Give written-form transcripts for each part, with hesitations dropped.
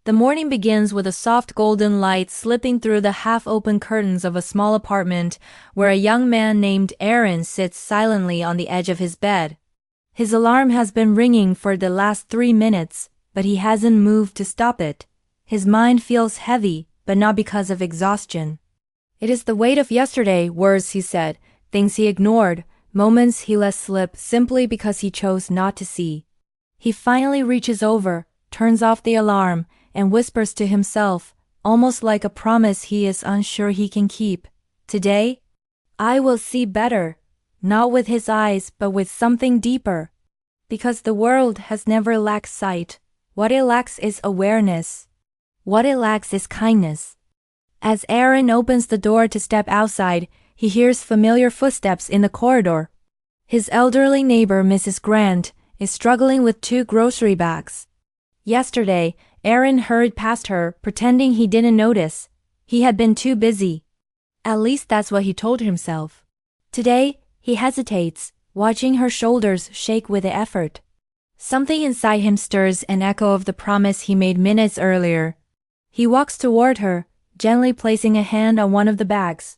The morning begins with a soft golden light slipping through the half-open curtains of a small apartment where a young man named Aaron sits silently on the edge of his bed. His alarm has been ringing for the last 3 minutes, but he hasn't moved to stop it. His mind feels heavy, but not because of exhaustion. It is the weight of yesterday, words he said, things he ignored, moments he let slip simply because he chose not to see. He finally reaches over, turns off the alarm, and whispers to himself, almost like a promise he is unsure he can keep. Today, I will see better, not with his eyes but with something deeper. Because the world has never lacked sight. What it lacks is awareness. What it lacks is kindness. As Aaron opens the door to step outside, he hears familiar footsteps in the corridor. His elderly neighbor, Mrs. Grant, is struggling with 2 grocery bags. Yesterday, Aaron hurried past her, pretending he didn't notice. He had been too busy. At least that's what he told himself. Today, he hesitates, watching her shoulders shake with the effort. Something inside him stirs an echo of the promise he made minutes earlier. He walks toward her, gently placing a hand on one of the bags.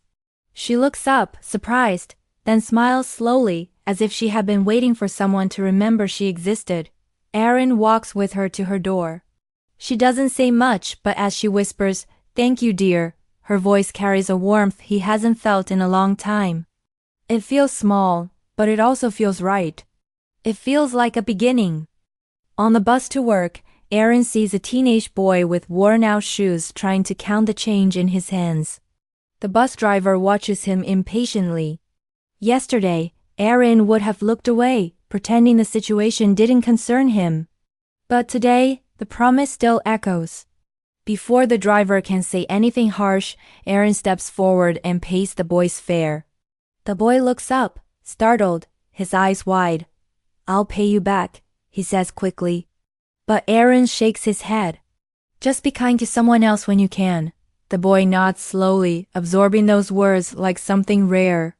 She looks up, surprised, then smiles slowly, as if she had been waiting for someone to remember she existed. Aaron walks with her to her door. She doesn't say much, but as she whispers, "Thank you, dear," her voice carries a warmth he hasn't felt in a long time. It feels small, but it also feels right. It feels like a beginning. On the bus to work, Aaron sees a teenage boy with worn-out shoes trying to count the change in his hands. The bus driver watches him impatiently. Yesterday, Aaron would have looked away, pretending the situation didn't concern him. But today, the promise still echoes. Before the driver can say anything harsh, Aaron steps forward and pays the boy's fare. The boy looks up, startled, his eyes wide. "I'll pay you back," he says quickly. But Aaron shakes his head. "Just be kind to someone else when you can." The boy nods slowly, absorbing those words like something rare.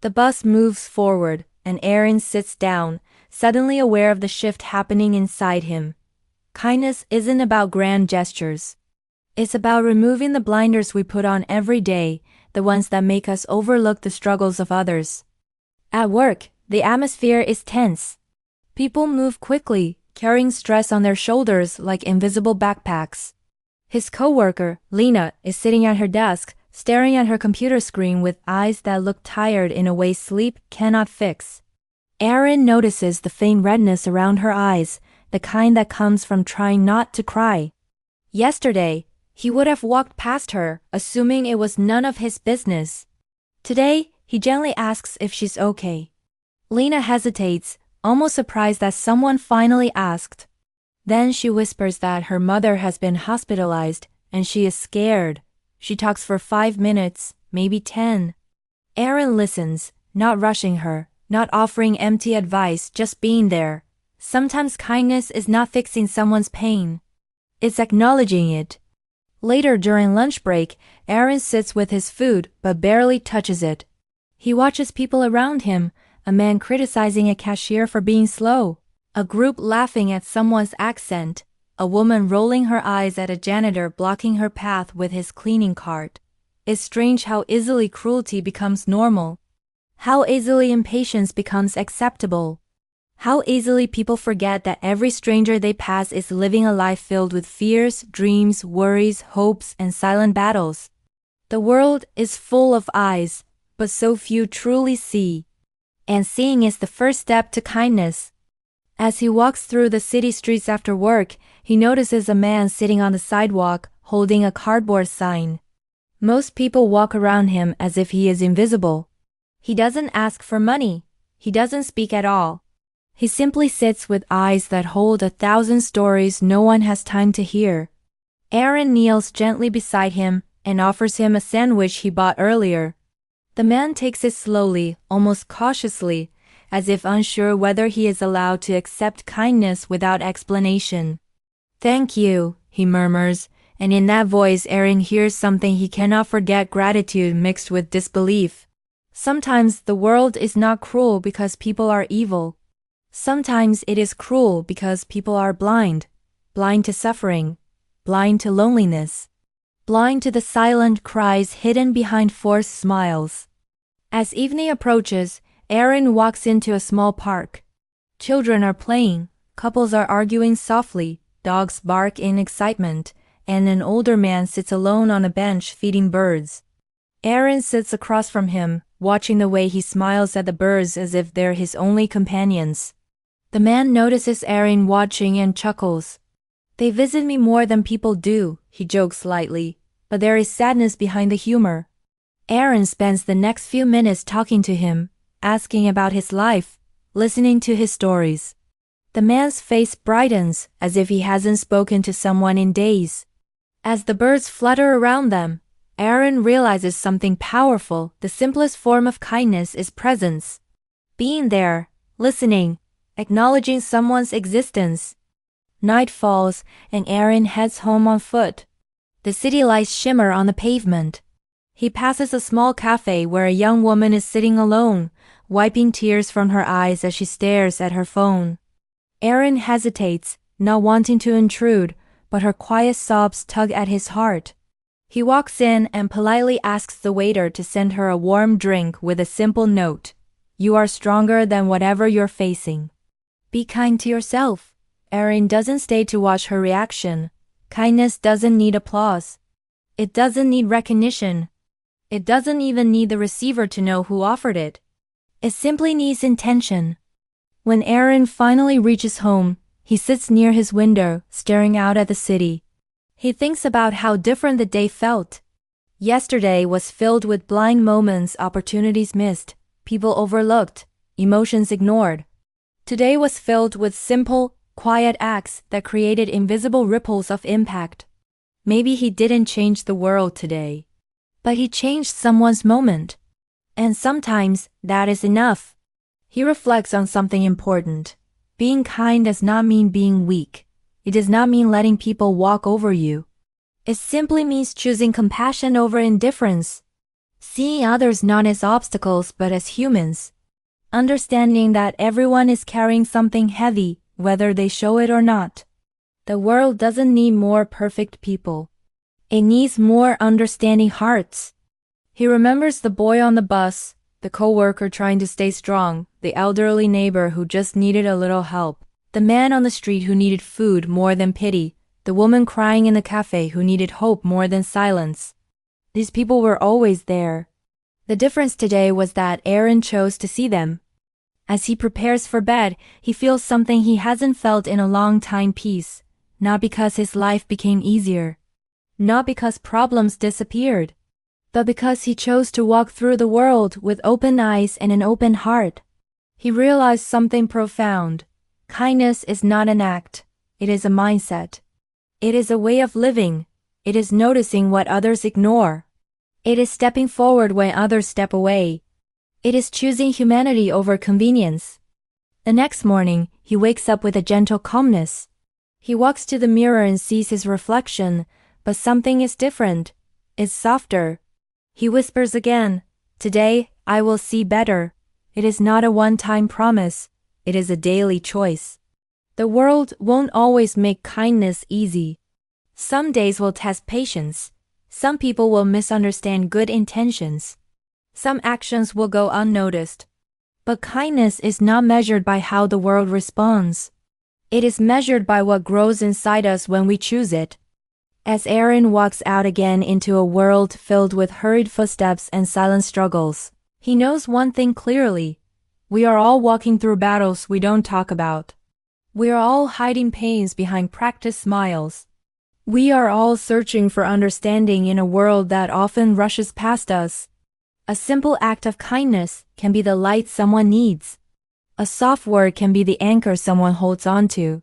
The bus moves forward, and Aaron sits down, suddenly aware of the shift happening inside him. Kindness isn't about grand gestures. It's about removing the blinders we put on every day, the ones that make us overlook the struggles of others. At work, the atmosphere is tense. People move quickly, carrying stress on their shoulders like invisible backpacks. His coworker, Lena, is sitting at her desk, staring at her computer screen with eyes that look tired in a way sleep cannot fix. Aaron notices the faint redness around her eyes, the kind that comes from trying not to cry. Yesterday, he would have walked past her, assuming it was none of his business. Today, he gently asks if she's okay. Lena hesitates, almost surprised that someone finally asked. Then she whispers that her mother has been hospitalized, and she is scared. She talks for 5 minutes, maybe 10. Aaron listens, not rushing her, not offering empty advice, just being there. Sometimes kindness is not fixing someone's pain. It's acknowledging it. Later during lunch break, Aaron sits with his food but barely touches it. He watches people around him, a man criticizing a cashier for being slow, a group laughing at someone's accent, a woman rolling her eyes at a janitor blocking her path with his cleaning cart. It's strange how easily cruelty becomes normal. How easily impatience becomes acceptable. How easily people forget that every stranger they pass is living a life filled with fears, dreams, worries, hopes, and silent battles. The world is full of eyes, but so few truly see. And seeing is the first step to kindness. As he walks through the city streets after work, he notices a man sitting on the sidewalk, holding a cardboard sign. Most people walk around him as if he is invisible. He doesn't ask for money. He doesn't speak at all. He simply sits with eyes that hold 1,000 stories no one has time to hear. Aaron kneels gently beside him and offers him a sandwich he bought earlier. The man takes it slowly, almost cautiously, as if unsure whether he is allowed to accept kindness without explanation. "Thank you," he murmurs, and in that voice Aaron hears something he cannot forget, gratitude mixed with disbelief. Sometimes the world is not cruel because people are evil. Sometimes it is cruel because people are blind to suffering, blind to loneliness, blind to the silent cries hidden behind forced smiles. As evening approaches, Aaron walks into a small park. Children are playing, couples are arguing softly, dogs bark in excitement, and an older man sits alone on a bench feeding birds. Aaron sits across from him, watching the way he smiles at the birds as if they're his only companions. The man notices Aaron watching and chuckles. "They visit me more than people do," he jokes lightly, but there is sadness behind the humor. Aaron spends the next few minutes talking to him, asking about his life, listening to his stories. The man's face brightens as if he hasn't spoken to someone in days. As the birds flutter around them, Aaron realizes something powerful. The simplest form of kindness is presence. Being there, listening, acknowledging someone's existence. Night falls, and Aaron heads home on foot. The city lights shimmer on the pavement. He passes a small cafe where a young woman is sitting alone, wiping tears from her eyes as she stares at her phone. Aaron hesitates, not wanting to intrude, but her quiet sobs tug at his heart. He walks in and politely asks the waiter to send her a warm drink with a simple note. "You are stronger than whatever you're facing. Be kind to yourself." Aaron doesn't stay to watch her reaction. Kindness doesn't need applause. It doesn't need recognition. It doesn't even need the receiver to know who offered it. It simply needs intention. When Aaron finally reaches home, he sits near his window, staring out at the city. He thinks about how different the day felt. Yesterday was filled with blind moments, opportunities missed, people overlooked, emotions ignored. Today was filled with simple, quiet acts that created invisible ripples of impact. Maybe he didn't change the world today, but he changed someone's moment. And sometimes that is enough. He reflects on something important. Being kind does not mean being weak. It does not mean letting people walk over you. It simply means choosing compassion over indifference. Seeing others not as obstacles but as humans. Understanding that everyone is carrying something heavy, whether they show it or not. The world doesn't need more perfect people. It needs more understanding hearts. He remembers the boy on the bus, the coworker trying to stay strong, the elderly neighbor who just needed a little help, the man on the street who needed food more than pity, the woman crying in the cafe who needed hope more than silence. These people were always there. The difference today was that Aaron chose to see them. As he prepares for bed, he feels something he hasn't felt in a long time: peace. Not because his life became easier. Not because problems disappeared. But because he chose to walk through the world with open eyes and an open heart. He realized something profound. Kindness is not an act. It is a mindset. It is a way of living. It is noticing what others ignore. It is stepping forward when others step away. It is choosing humanity over convenience. The next morning, he wakes up with a gentle calmness. He walks to the mirror and sees his reflection, but something is different. It's softer. He whispers again, "Today, I will see better." It is not a one-time promise. It is a daily choice. The world won't always make kindness easy. Some days will test patience. Some people will misunderstand good intentions. Some actions will go unnoticed. But kindness is not measured by how the world responds. It is measured by what grows inside us when we choose it. As Aaron walks out again into a world filled with hurried footsteps and silent struggles, he knows one thing clearly. We are all walking through battles we don't talk about. We are all hiding pains behind practiced smiles. We are all searching for understanding in a world that often rushes past us. A simple act of kindness can be the light someone needs. A soft word can be the anchor someone holds on to.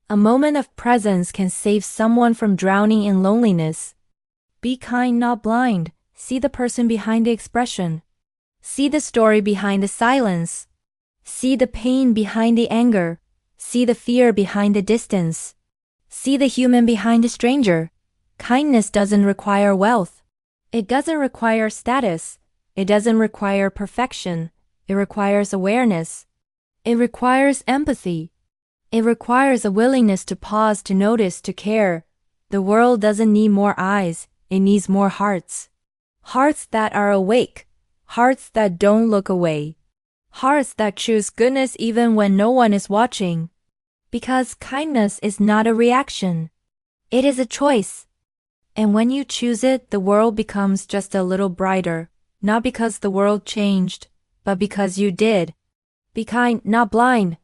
A moment of presence can save someone from drowning in loneliness. Be kind, not blind. See the person behind the expression. See the story behind the silence. See the pain behind the anger. See the fear behind the distance. See the human behind the stranger. Kindness doesn't require wealth. It doesn't require status. It doesn't require perfection. It requires awareness. It requires empathy. It requires a willingness to pause, to notice, to care. The world doesn't need more eyes, it needs more hearts. Hearts that are awake. Hearts that don't look away. Hearts that choose goodness even when no one is watching. Because kindness is not a reaction. It is a choice. And when you choose it, the world becomes just a little brighter, not because the world changed, but because you did. Be kind, not blind.